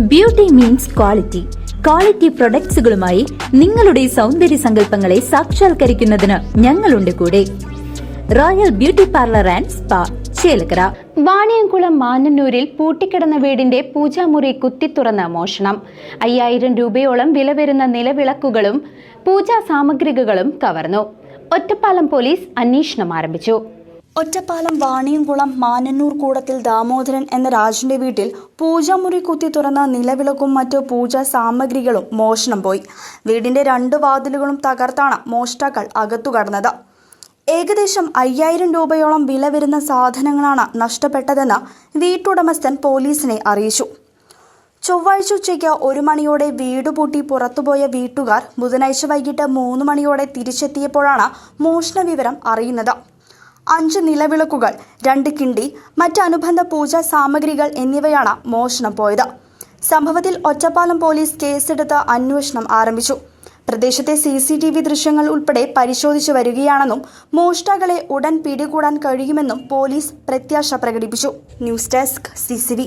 Beauty means quality. Quality പ്രൊഡക്ട്സുകളുമായി നിങ്ങളുടെ സൗന്ദര്യ സങ്കല്പങ്ങളെ സാക്ഷാത്കരിക്കുന്നതിന് ഞങ്ങളുണ്ട് കൂടെ. Royal beauty parlour and spa, Chelakkara. Vaniyamkulam മാനന്നൂരിൽ പൂട്ടിക്കിടന്ന വീടിന്റെ പൂജാമുറി കുത്തിത്തുറന്ന മോഷണം. 5000 രൂപയോളം വില വരുന്ന നിലവിളക്കുകളും പൂജാ സാമഗ്രികളും കവർന്നു. ഒറ്റപ്പാലം പോലീസ് അന്വേഷണം ആരംഭിച്ചു. ഒറ്റപ്പാലം വാണിയംകുളം മാനന്നൂർ കൂടത്തിൽ ദാമോദരൻ എന്ന രാജന്റെ വീട്ടിൽ പൂജാമുറി കുത്തി തുറന്ന നിലവിളക്കും മറ്റു പൂജാ സാമഗ്രികളും മോഷണം പോയി. വീടിന്റെ 2 വാതിലുകളും തകർത്താണ് മോഷ്ടാക്കൾ അകത്തു കടന്നത്. ഏകദേശം 5000 രൂപയോളം വില വരുന്ന സാധനങ്ങളാണ് നഷ്ടപ്പെട്ടതെന്ന് വീട്ടുടമസ്ഥൻ പോലീസിനെ അറിയിച്ചു. ചൊവ്വാഴ്ച ഉച്ചയ്ക്ക് 1 മണിയോടെ വീട് പൂട്ടി പുറത്തുപോയ വീട്ടുകാർ ബുധനാഴ്ച വൈകിട്ട് 3 മണിയോടെ തിരിച്ചെത്തിയപ്പോഴാണ് മോഷണ വിവരം അറിയുന്നത്. 5 നിലവിളക്കുകൾ, 2 കിണ്ടി, മറ്റ് അനുബന്ധ പൂജാ സാമഗ്രികൾ എന്നിവയാണ് മോഷണം പോയത്. സംഭവത്തിൽ ഒറ്റപ്പാലം പോലീസ് കേസെടുത്ത് അന്വേഷണം ആരംഭിച്ചു. പ്രദേശത്തെ CCTV ദൃശ്യങ്ങൾ ഉൾപ്പെടെ പരിശോധിച്ചു വരികയാണെന്നും മോഷ്ടാക്കളെ ഉടൻ പിടികൂടാൻ കഴിയുമെന്നും പോലീസ് പ്രത്യാശ പ്രകടിപ്പിച്ചു. News desk CCV.